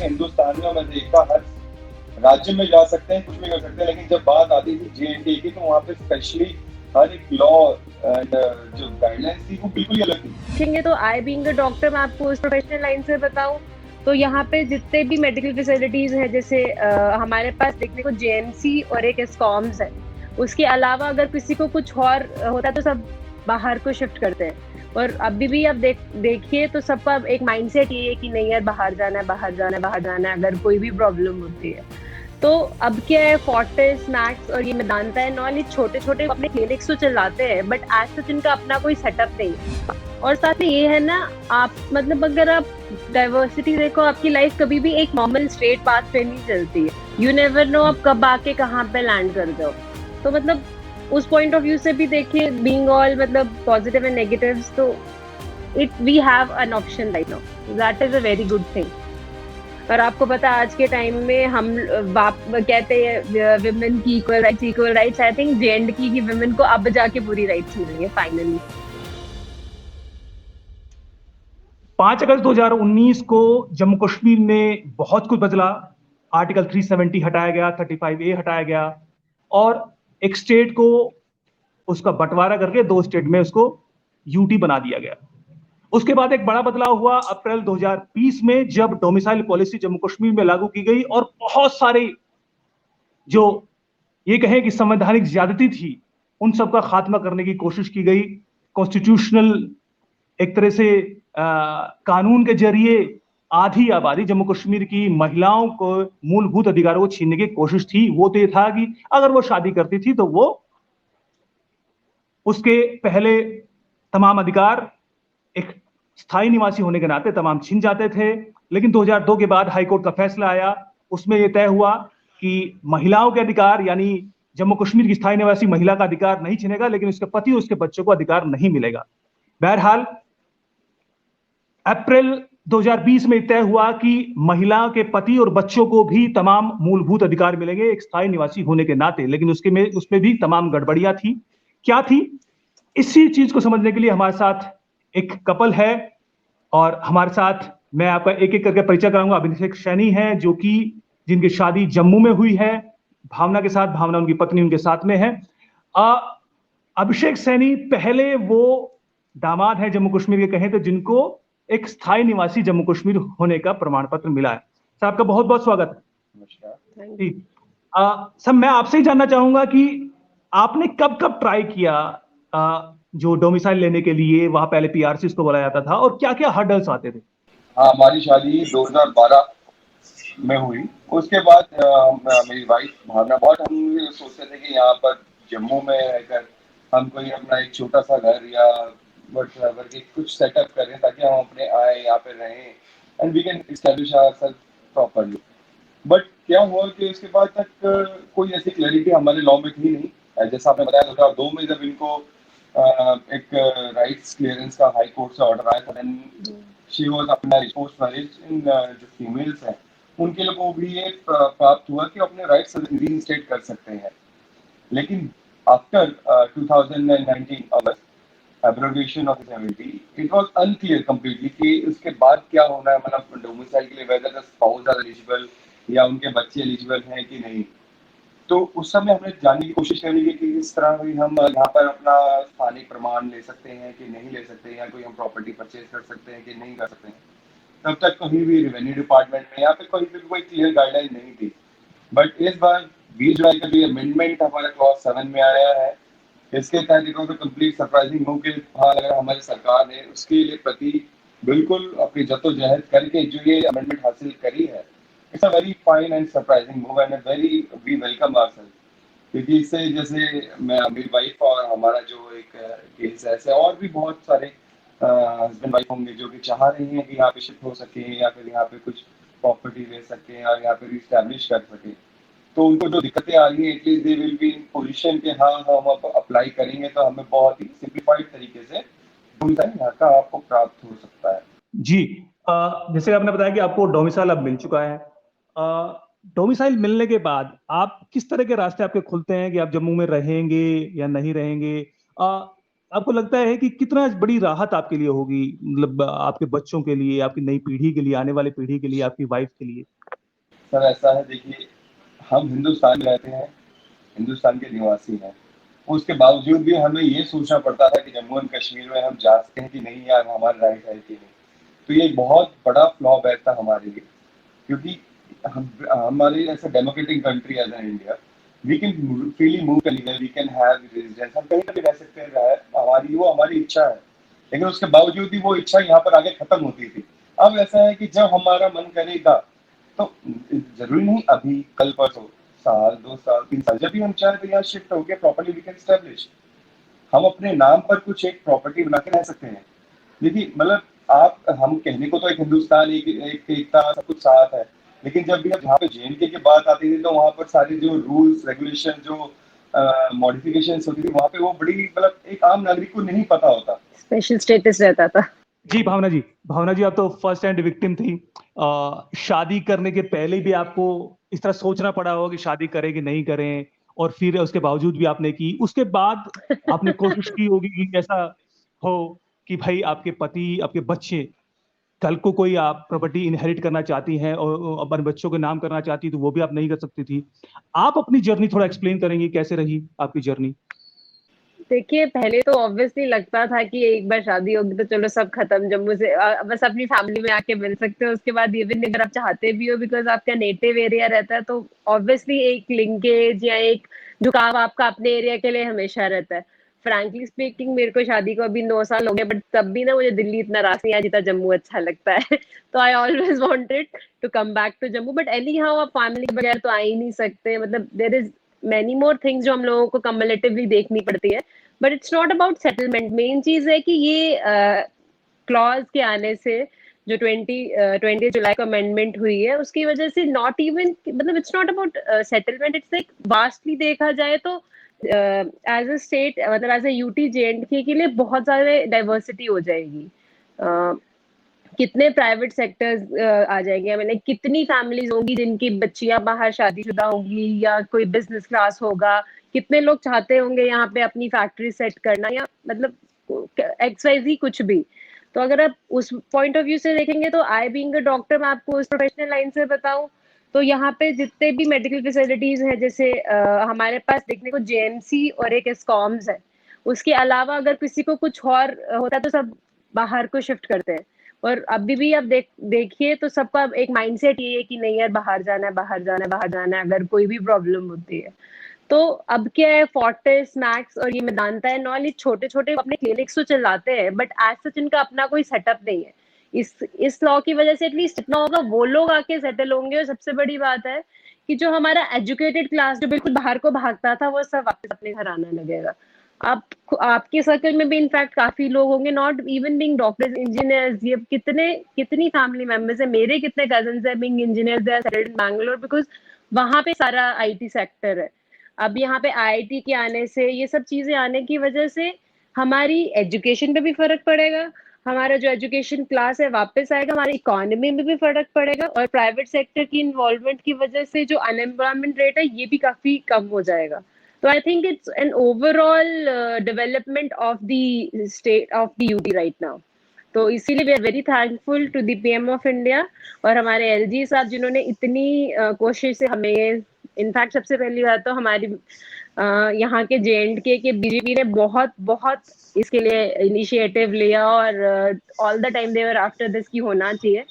हिंदुस्तानियों में देखा, हर राज्य में जा सकते हैं, कुछ भी कर सकते हैं, लेकिन जब बात आती थी J&K की, तो वहाँ पे स्पेशली हर एक लॉ एंड जो गाइडलाइंस थी वो बिल्कुल ही अलग थी। देखेंगे तो आई बीइंग अ डॉक्टर, मैं आपको उस प्रोफेशनल लाइन से बताऊं तो यहाँ पे जितने भी मेडिकल फैसिलिटीज है, जैसे हमारे पास देखने को जेएमसी और एक एस्कॉम्स है। उसके अलावा अगर किसी को कुछ और होता है तो सब बाहर को शिफ्ट करते हैं। और अभी भी आप देखिए तो सबका एक माइंडसेट ये है कि नहीं यार, बाहर जाना है, बाहर जाना है, बाहर जाना है, अगर कोई भी प्रॉब्लम होती है तो। अब क्या है, फोर्टिस, मैक्स और ये मेदांता है नॉन, ये छोटे छोटे अपने क्लिनिक्स तो चलाते हैं, बट एज सच इनका अपना कोई सेटअप नहीं है। और साथ में ये है ना, आप मतलब अगर आप डाइवर्सिटी देखो, आपकी लाइफ कभी भी एक नॉर्मल स्ट्रेट पाथ पे नहीं चलती है। यू नेवर नो आप कब आके कहाँ पे लैंड कर जाओ। तो मतलब उस पॉइंट ऑफ व्यू से भी देखिए, बीइंग ऑल मतलब पॉजिटिव एंड नेगेटिव्स, तो it we have an option right now, that is a very good thing. और आपको पता है आज के टाइम में हम बाप कहते हैं विमेन की equal rights, I think J&K की विमेन को अब जाके पूरी राइट्स मिलेंगे फाइनली। 5 अगस्त 2019 को जम्मू कश्मीर में बहुत कुछ बदला। आर्टिकल 370 हटाया गया, 35A हटाया गया, और एक स्टेट को उसका बंटवारा करके 2 स्टेट में उसको यूटी बना दिया गया। उसके बाद एक बड़ा बदलाव हुआ अप्रैल 2020 में, जब डोमिसाइल पॉलिसी जम्मू कश्मीर में लागू की गई और बहुत सारे जो ये कहें कि संवैधानिक ज्यादती थी उन सबका खात्मा करने की कोशिश की गई। कॉन्स्टिट्यूशनल एक तरह से कानून के जरिए आधी आबादी जम्मू कश्मीर की महिलाओं को मूलभूत अधिकारों को छीनने की कोशिश थी। वो तो ये था कि अगर वो शादी करती थी तो वो उसके पहले तमाम अधिकार एक स्थायी निवासी होने के नाते तमाम छिन जाते थे। लेकिन 2002 के बाद हाईकोर्ट का फैसला आया, उसमें यह तय हुआ कि महिलाओं के अधिकार, यानी जम्मू कश्मीर की स्थायी निवासी महिला का अधिकार नहीं छिनेगा, लेकिन उसके पति और उसके बच्चों को अधिकार नहीं मिलेगा। बहरहाल अप्रैल 2020 में तय हुआ कि महिला के पति और बच्चों को भी तमाम मूलभूत अधिकार मिलेंगे एक स्थायी निवासी होने के नाते। लेकिन उसमें भी तमाम गड़बड़ियां थी। क्या थी, इसी चीज को समझने के लिए हमारे साथ एक कपल है, और हमारे साथ मैं आपका एक एक करके परिचय कराऊंगा। अभिषेक सैनी है, जो कि जिनकी शादी जम्मू में हुई है भावना के साथ। भावना उनकी पत्नी उनके साथ में है। अभिषेक सैनी पहले वो दामाद है जम्मू कश्मीर के कहें तो जिनको एक स्थायी निवासी जम्मू कश्मीर होने का प्रमाण पत्र मिला है। सर, आपका बहुत बहुत स्वागत है। सर, मैं आपसे ही जानना चाहूंगा कि आपने कब कब ट्राई किया जो डोमिसाइल लेने के लिए, वहां पहले पीआरसी को बोला जाता था, और क्या क्या हर्डल्स आते थे? हाँ, हमारी शादी 2012 में हुई। उसके बाद मेरी वाइफ भावना, बहुत हम सोचते थे कि यहाँ पर जम्मू में रहकर हम कोई अपना एक छोटा सा घर या वटएवर के कुछ सेटअप करें ताकि हम अपने आए यहाँ पे रहें and we can establish ourselves properly. But क्या हुआ कि उसके बाद तक कोई ऐसी क्लैरिटी हमारे लॉ में थी नहीं। जैसा आपने बताया 2002 में जब इनको एक राइट्स क्लियरेंस का हाई कोर्ट से ऑर्डर आया था, देन शी वाज अपना पोस्ट मैरिज इन जो फीमेल्स हैं उनके लोगों को भी ये प्राप्त हुआ कि अपने राइट्स रीइंस्टेट कर सकते हैं। लेकिन after 2019 August abrogation of 70, it was unclear completely कि उसके बाद क्या होना है, मतलब डोमिसाइल के लिए whether the spouse are eligible या उनके बच्चे एलिजिबल हैं कि नहीं। तो उस समय हमने जानने की कोशिश करनी की कि इस तरह भी हम यहाँ पर अपना स्थानीय प्रमाण ले सकते हैं कि नहीं ले सकते, या कोई हम प्रॉपर्टी परचेज कर सकते हैं कि नहीं कर सकते हैं। तब तक कहीं भी रेवेन्यू डिपार्टमेंट में यहाँ पे कहीं भी कोई क्लियर गाइडलाइन नहीं थी। बट इस बार 20 जुलाई का जो अमेंडमेंट हमारा क्लॉज 7 में आया है, इसके तहत एक तो कंप्लीट सरप्राइजिंग हो कि हाँ, अगर हमारी सरकार ने उसके लिए प्रति बिल्कुल अपनी जद्दोजहद करके जो ये अमेंडमेंट हासिल करी है, it's a very fine and surprising move and very we welcome ourselves. क्योंकि इससे जैसे मैं, मेरी वाइफ और हमारा जो एक केस है, ऐसे और भी बहुत सारे हस्बैंड वाइफ होंगे जो कि चाह रहे हैं कि यहाँ पे शिफ्ट हो सके या फिर यहाँ पे कुछ प्रॉपर्टी ले सके और यहाँ पे रिस्टैब्लिश कर सके। तो उनको जो दिक्कतें आ रही है, at least they will be in position कि हाँ, हम अब अप्लाई करेंगे तो हमें बहुत ही सिंप्लीफाइड तरीके से यहाँ का आपको प्राप्त हो सकता है। जी, जैसे आपने बताया कि आपको डोमिसाइल अब मिल चुका है। डोमिसाइल मिलने के बाद आप किस तरह के रास्ते आपके खुलते हैं कि आप जम्मू में रहेंगे या नहीं रहेंगे? आपको लगता है कि कितना बड़ी राहत आपके लिए होगी, मतलब आपके बच्चों के लिए, आपकी नई पीढ़ी के लिए, आने वाली पीढ़ी के लिए, आपकी वाइफ के लिए? सर ऐसा है, देखिए, हम हिंदुस्तान में रहते हैं, हिंदुस्तान के निवासी हैं, उसके बावजूद भी हमें ये सोचना पड़ता था कि जम्मू एंड कश्मीर में हम जाते हैं कि नहीं यार, हमारा राइट है कि नहीं। तो ये बहुत बड़ा फ्लॉ बैठता हमारे लिए, क्योंकि हमारे ऐसा democratic country as an India, we can freely move anywhere, we can have residence, हम कहीं पर भी रह सकते हैं, हमारी इच्छा है। लेकिन उसके बावजूद भी वो इच्छा यहाँ पर आगे खत्म होती थी। अब ऐसा है कि जब हमारा मन करेगा, तो जरूरी नहीं अभी, कल परसों, साल 2 साल 3 साल, जब भी हम चाहे तो यहाँ शिफ्ट होकर प्रॉपर्ली वी कैन स्टैब्लिश, हम अपने नाम पर कुछ एक प्रॉपर्टी बना के रह सकते हैं। देखिए मतलब, हम कहने को तो एक हिंदुस्तान, एक एकता, सब कुछ साथ है, लेकिन जब भी हम जहाँ पे JNK की बात आती थी, तो वहाँ पर सारी जो रूल्स रेगुलेशन, जो मॉडिफिकेशन होती थी, वहाँ पे वो बड़ी, मतलब एक आम नागरिक को नहीं पता होता। स्पेशल स्टेटस रहता था। जी भावना जी, भावना जी, आप तो फर्स्ट हैंड विक्टिम थी। शादी करने के पहले भी आपको इस तरह सोचना पड़ा होगा कि शादी करें कि नहीं करें, और फिर उसके बावजूद भी आपने की। उसके बाद आपने कोशिश की होगी कि ऐसा हो कि भाई आपके पति, आपके बच्चे, कल को कोई आप प्रॉपर्टी इनहेरिट करना चाहती हैं और अपने बच्चों के नाम करना चाहती, तो वो भी आप नहीं कर सकती थी। आप अपनी जर्नी थोड़ा एक्सप्लेन करेंगे, कैसे रही आपकी जर्नी? देखिए, पहले तो ऑब्वियसली लगता था कि एक बार शादी होगी तो चलो सब खत्म, जम्मू से बस अपनी फैमिली में आके मिल सकते हो। उसके बाद इवन अगर आप चाहते भी हो, बिकॉज आपका नेटिव एरिया रहता है, तो ऑब्वियसली एक लिंकेज या एक झुकाव आपका अपने एरिया के लिए हमेशा रहता है। फ्रैंकली स्पीकिंग, मेरे को शादी को अभी 9 साल हो गए, बट तब भी ना मुझे दिल्ली इतना रास नहीं आया जितना जम्मू अच्छा लगता है। तो I always wanted to come back to Jammu, but any how आप फैमिली के बगैर तो आ ही नहीं सकते। मतलब there is many more things जो हम लोगों को कम्युलेटिवली देखनी पड़ती है, but it's not about settlement. Main चीज है कि ये क्लॉज के आने से, जो 20 जुलाई को अमेंडमेंट हुई है, उसकी वजह से नॉट इवन, मतलब it's not about settlement, it's like vastly देखा जाए तो एज अ स्टेट, मतलब एज अ UT JNK के लिए बहुत ज्यादा डाइवर्सिटी हो जाएगी। कितने प्राइवेट सेक्टर्स आ जाएंगे, मैंने कितनी फैमिलीज होंगी जिनकी बच्चियां बाहर शादीशुदा होंगी, या कोई बिजनेस क्लास होगा। कितने लोग चाहते होंगे यहाँ पे अपनी फैक्ट्री सेट करना, या मतलब XYZ कुछ भी। तो अगर आप उस पॉइंट ऑफ व्यू से देखेंगे, तो आई बीइंग अ डॉक्टर, मैं आपको उस प्रोफेशनल लाइन से बताऊं, तो यहाँ पे जितने भी मेडिकल फैसिलिटीज हैं, जैसे हमारे पास देखने को JMC और एक एस्कॉम्स है। उसके अलावा अगर किसी को कुछ और होता है तो सब बाहर को शिफ्ट करते हैं। और अभी भी आप देखिए तो सबका एक माइंडसेट ये है कि नहीं यार, बाहर जाना है, बाहर जाना है, बाहर जाना है, अगर कोई भी प्रॉब्लम होती है। तो अब क्या है, फोर्टिस मैक्स और ये मेदांता है नॉल, ये छोटे छोटे अपने क्लिनिक्स तो चलाते हैं, बट एज सच इनका अपना कोई सेटअप नहीं है। इस लॉ की वजह से एटलीस्ट इतना होगा, वो लोग आके सेटल होंगे। और सबसे बड़ी बात है कि जो हमारा एजुकेटेड क्लास जो बिल्कुल बाहर को भागता था, वो सब वापस अपने घर आने लगेगा। आप आपके सर्कल में भी इनफैक्ट काफी लोग होंगे, not even being doctors, engineers, ये कितनी फैमिली मेंबर्स है मेरे, कितने कजन्स है being engineers, they are settled in Bangalore, because वहां पे सारा IT सेक्टर है। अब यहाँ पे IIT के आने से, ये सब चीजें आने की वजह से हमारी एजुकेशन पे भी फर्क पड़ेगा। हमारा जो एजुकेशन क्लास है वापस आएगा, हमारी इकोनॉमी में भी फर्क पड़ेगा, और प्राइवेट सेक्टर की इन्वॉल्वमेंट की वजह से जो अनएम्प्लॉयमेंट रेट है, ये भी काफी कम हो जाएगा। तो I think it's an overall development of the state of the UT right now. तो इसीलिए we are very thankful to the PM of India और हमारे LG साहब, जिन्होंने इतनी कोशिश से हमें, इनफैक्ट सबसे पहली बात तो हमारी यहाँ के JNK के BJP ने बहुत बहुत इसके लिए इनिशिएटिव लिया, और all the time they were after this की होना चाहिए।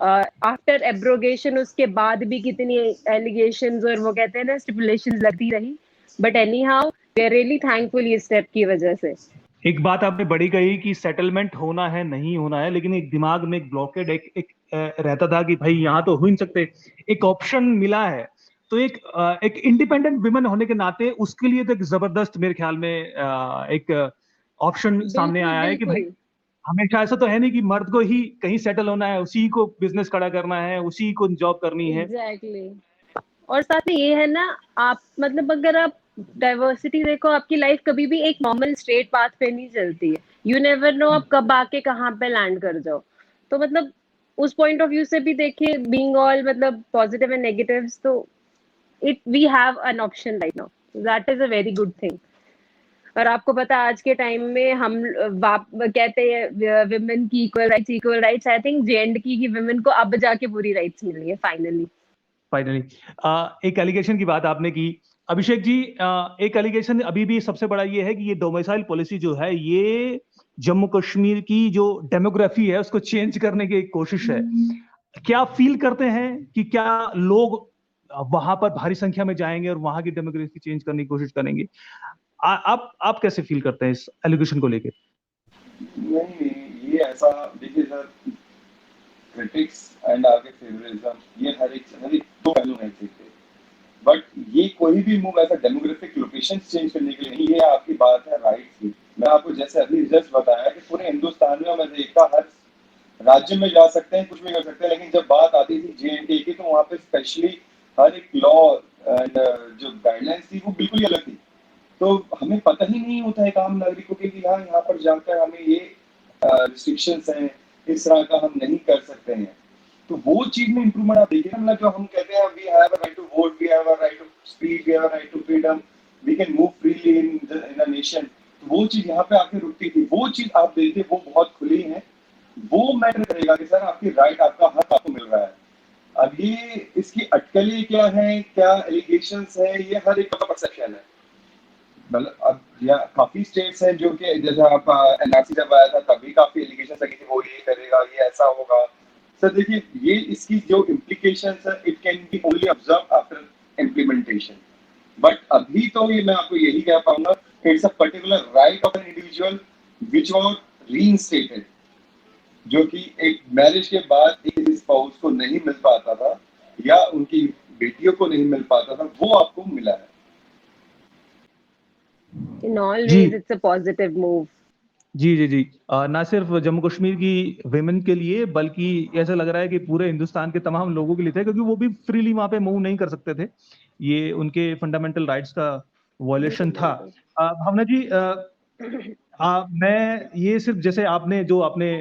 आफ्टर एब्रोगेशन उसके बाद भी कितनी एलिगेशंस और वो कहते हैं ना स्टिपुलेशंस लगती रही, but any how we are really thankful ये स्टेप की वजह से। एक बात आपने बड़ी कही कि सेटलमेंट होना है, नहीं होना है, लेकिन एक दिमाग में एक ब्लॉकेड एक रहता था कि भाई यहाँ तो हो ही नहीं सकते, एक ऑप्शन मिला है। तो एक इंडिपेंडेंट वुमेन होने के नाते उसके लिए तो एक जबरदस्त, मेरे ख्याल में एक ऑप्शन सामने बिल्कुल आया है कि भाई बिल्कुल हमेशा ऐसा तो है नहीं कि मर्द को ही कहीं सेटल होना है, उसी को बिजनेस खड़ा करना है, उसी को जॉब करनी है। एग्जैक्टली। और साथ में ये है ना, आप मतलब अगर आप डाइवर्सिटी देखो, आपकी लाइफ कभी भी एक नॉर्मल स्ट्रेट पाथ पे नहीं चलती है। यू नेवर नो आप कब आके कहाँ पे लैंड कर जाओ। तो मतलब उस पॉइंट ऑफ व्यू से भी देखिए, बीइंग ऑल मतलब पॉजिटिव एंड नेगेटिव्स, तो it we have an option right now, that is a very good thing. और आपको पता है आज के टाइम में हम कहते हैं विमेन की equal rights. I think J&K की विमेन को अब जाके पूरी राइट्स मिली है फाइनली। फाइनली एक एलिगेशन की बात आपने की अभिषेक जी, एक एलिगेशन अभी भी सबसे बड़ा ये है कि ये डोमिसाइल पॉलिसी जो है ये जम्मू कश्मीर की जो डेमोग्राफी है उसको चेंज करने की एक कोशिश है। क्या फील करते हैं कि क्या लोग वहां पर भारी संख्या में जाएंगे और वहां की डेमोग्राफी चेंज करने की कोशिश करेंगे? आप कैसे फील करते हैं इस एलिगेशन को लेकर? नहीं, ये ऐसा देखिए सर, क्रिटिक्स एंड आपके फेवरिज्म ये हर एक दो पहलू हैं चीज के। बट ये कोई भी मूव ऐसा डेमोग्राफिक लोकेशन चेंज करने के लिए नहीं, ये आपकी बात है राइट की। मैं आपको जैसे अभी जस्ट बताया कि पूरे हिंदुस्तान में मैं देखता हर राज्य में जा सकते हैं, कुछ भी कर सकते हैं, लेकिन जब बात आती थी J&K की तो वहाँ पे स्पेशली हर एक लॉ एंड जो गाइडलाइंस थी वो बिल्कुल ही अलग थी। तो हमें पता ही नहीं होता है आम नागरिकों के कि हाँ यहाँ पर जाकर हमें ये रिस्ट्रिक्शंस हैं, इस तरह का हम नहीं कर सकते हैं। तो वो चीज में इंप्रूवमेंट आप देखिए ना, मतलब जो हम कहते हैं we have a right to vote, we have a right to speak, we have a right to freedom, we can move freely in a nation. तो वो चीज यहाँ पे आके रुकती थी, वो चीज आप देखिए वो बहुत खुली है। वो मैटर करेगा कि सर आपकी राइट, आपका हक आपको मिल रहा है। अब ये इसकी अटकलें क्या है, क्या एलिगेशंस है, ये हर एक का परसेप्शन है। मतलब अब काफी स्टेट्स हैं जो कि जैसे आप एनआरसी जब आया था तभी काफी एलिगेशन लगी थी वो ये करेगा, ये ऐसा होगा। सर देखिए ये इसकी जो इम्प्लीकेशंस है it can be only observe after implementation. But अभी तो ये मैं आपको यही कह पाऊंगा, it's a particular right of an individual which was reinstated, जो कि एक मैरिज के बाद एक स्पाउस को नहीं मिल पाता था या उनकी बेटियों को नहीं मिल पाता था, वो आपको मिला है। In all ji ways, it's a positive move. जी जी जी, ना सिर्फ जम्मू कश्मीर की विमेन के लिए बल्कि ऐसा लग रहा है कि पूरे हिंदुस्तान के तमाम लोगों के लिए थे, क्योंकि वो भी फ्रीली वहां पे मूव नहीं कर सकते थे। ये उनके फंडामेंटल राइट्स का वॉयलेशन था। भावना जी, मैं ये सिर्फ जैसे आपने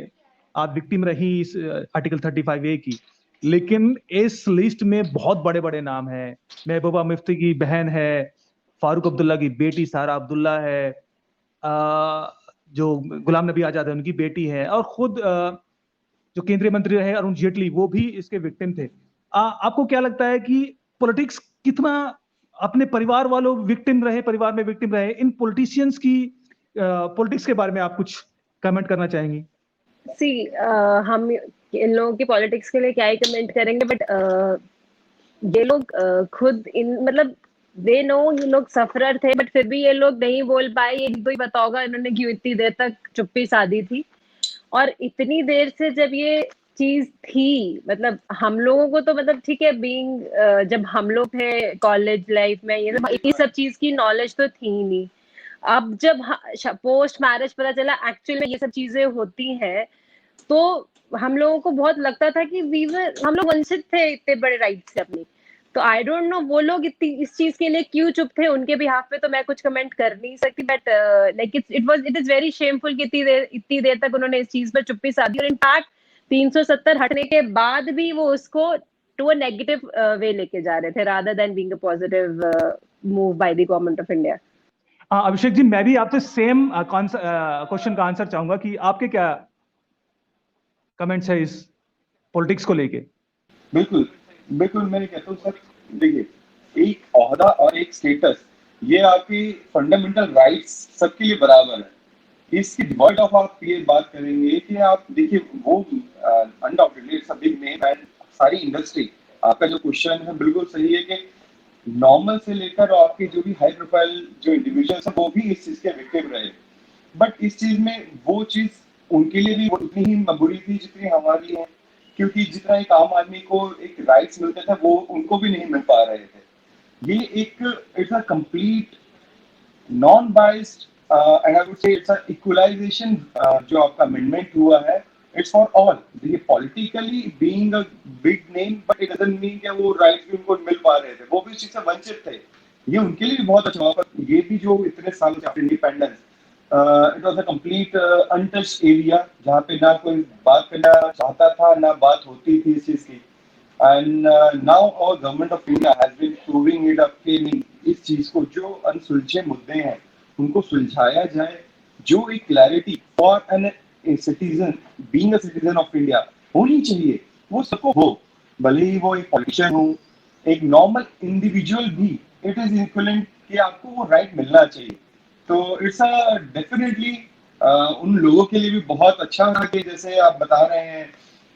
आप विक्टिम रही इस आर्टिकल 35A की, लेकिन इस लिस्ट में बहुत बड़े बड़े नाम हैं। महबूबा मुफ्ती की बहन है, फारूक अब्दुल्ला की बेटी सारा अब्दुल्ला है, जो गुलाम नबी आजाद है उनकी बेटी है, और खुद जो केंद्रीय मंत्री रहे अरुण जेटली वो भी इसके विक्टिम थे। आपको क्या लगता है कि पॉलिटिक्स कितना अपने परिवार वालों विक्टिम रहे, परिवार में विक्टिम रहे, इन पॉलिटिशियंस की पॉलिटिक्स के बारे में आप कुछ कमेंट करना चाहेंगी? हम इन लोगों की पॉलिटिक्स के लिए क्या ही कमेंट करेंगे, बट ये लोग खुद इन मतलब दे नो ये लोग सफरर थे, बट फिर भी ये लोग नहीं बोल पाए। ये तो ही बताओगा इन्होंने क्यों इतनी देर तक चुप्पी साधी थी। और इतनी देर से जब ये चीज थी, मतलब हम लोगों को तो मतलब ठीक है, बीइंग जब हम लोग थे कॉलेज लाइफ में ये सब चीज की नॉलेज तो थी ही नहीं। अब जब पोस्ट मैरिज पता चला एक्चुअली में ये सब चीजें होती हैं, तो हम लोगों को बहुत लगता था कि हम लोग वंचित थे इतने बड़े राइट से अपनी। तो आई डोंट नो वो लोग इतनी इस चीज के लिए क्यों चुप थे, उनके बिहाफ पे तो मैं कुछ कमेंट कर नहीं सकती, but like it is very shameful कि इतनी देर तक उन्होंने इस चीज पर चुप्पी साधी। और इनफैक्ट 370 हटने के बाद भी वो उसको टू अ नेगेटिव वे लेके जा रहे थे, rather than being a positive move by the government of India. Abhishek ji, मैं भी आपसे सेम क्वेश्चन का आंसर चाहूंगा कि आपके क्या कमेंट्स है इस पॉलिटिक्स को लेके? बिल्कुल बिल्कुल, मैं कहता हूँ सर देखिए एक ओहदा और एक स्टेटस ये आपकी फंडामेंटल राइट्स सबके लिए बराबर है। इसकी वर्ड ऑफ आप ये बात करेंगे कि आप देखिए वो undoubtedly it's a big name and सारी इंडस्ट्री। आपका जो क्वेश्चन है बिल्कुल सही है कि नॉर्मल से लेकर आपके जो भी हाई प्रोफाइल जो इंडिविजुअल्स हैं वो भी इस चीज के विक्टिम रहे। बट इस चीज में वो चीज उनके लिए भी उतनी ही बुरी थी जितनी हमारी है, क्योंकि जितना एक आम आदमी को एक राइट्स मिलते थे वो उनको भी नहीं मिल पा रहे थे। ये एक it's a complete non biased and I would say it's a equalisation जो आपका अमेंडमेंट हुआ है, इट्स फॉर ऑल। देखिए politically being a big name but it doesn't mean कि वो राइट्स भी उनको मिल पा रहे थे, वो भी इस चीज से वंचित थे। ये उनके लिए भी बहुत अच्छा हुआ। पर ये भी जो इतने साल से after independence it was a complete untouched area जहाँ पे ना कोई बात करना चाहता था ना बात होती थी इस चीज की। And now our government of India has been proving it up कि नहीं, इस चीज को जो अनसुलझे मुद्दे हैं उनको सुलझाया जाए, जो एक clarity for an citizen, being a citizen of India होनी चाहिए, वो सबको हो, भले ही वो एक पॉलिटिशियन हो, एक नॉर्मल इंडिविजुअल भी, इट इज इक्विवेलेंट कि आपको वो राइट मिलना चाहिए। तो इट्स अ डेफिनेटली उन लोगों के लिए भी बहुत अच्छा था कि जैसे आप बता रहे हैं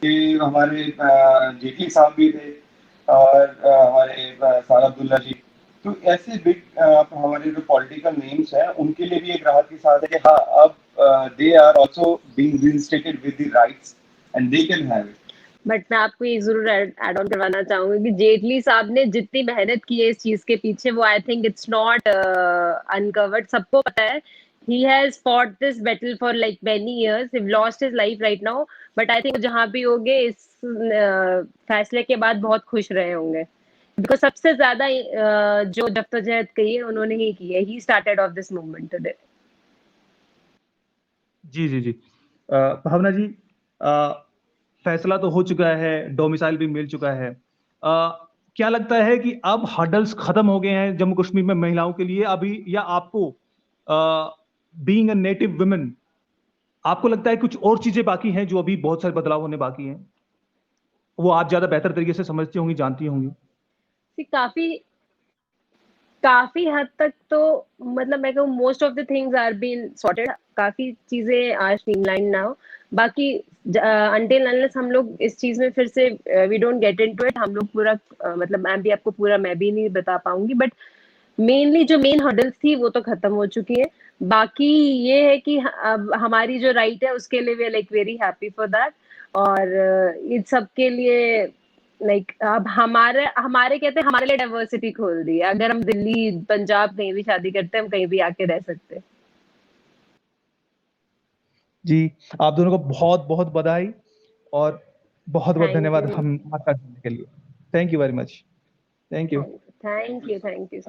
कि हमारे जेटली साहब भी थे और हमारे सारा अब्दुल्ला जी, तो ऐसे बिग हमारे जो पॉलिटिकल नेम्स हैं उनके लिए भी एक राहत की साथ है कि हाँ अब they are also being reinstated with the rights and they can have it. But मैं आपको ये जरूर ऐड ऑन करवाना चाहूंगी कि जेटली साहब ने जितनी मेहनत की है इस चीज के पीछे, वो आई थिंक इट्स नॉट अनकवर्ड, सबको पता है। he has fought this battle for like many years, he lost his life right now, but I think जहां भी होंगे इस फैसले के बाद बहुत खुश रहे होंगे, बिकॉज सबसे ज्यादा जो जद्दोजहद की है उन्होंने ही की है, he started off this movement today। जी जी जी। भावना जी, फैसला तो हो चुका है, डोमिसाइल भी मिल चुका है। क्या लगता है कि अब हर्डल्स खत्म हो गए हैं जम्मू कश्मीर में महिलाओं के लिए अभी, या आपको बीइंग अ नेटिव वुमेन आपको लगता है कुछ और चीजें बाकी हैं जो अभी बहुत सारे बदलाव होने बाकी हैं, वो आप ज्यादा बेहतर तरीके से समझती होंगी, जानती होंगी? काफी हद तक तो मतलब मैं कहूँ most of the things are been sorted, काफी चीजें आर स्ट्रीमलाइन नाउ। बाकी अनटिल अनलेस हम लोग इस चीज में फिर से we don't get into it, हम लोग पूरा मतलब मैं भी नहीं बता पाऊंगी, बट मेनली जो मेन हर्डल्स थी वो तो खत्म हो चुकी है। बाकी ये है कि अब हमारी जो राइट है उसके लिए we are like very happy for that, और इन सब के लिए लाइक अब हमारे हमारे कहते हैं हमारे लिए डाइवर्सिटी खोल दी है, अगर हम दिल्ली पंजाब कहीं भी शादी करते हैं हम कहीं भी आके रह सकते हैं। जी, आप दोनों को बहुत बहुत बधाई और बहुत बहुत थैंक धन्यवाद यू, हम आपका जुड़ने के लिए। Thank you very much. Thank you. Thank you, thank you.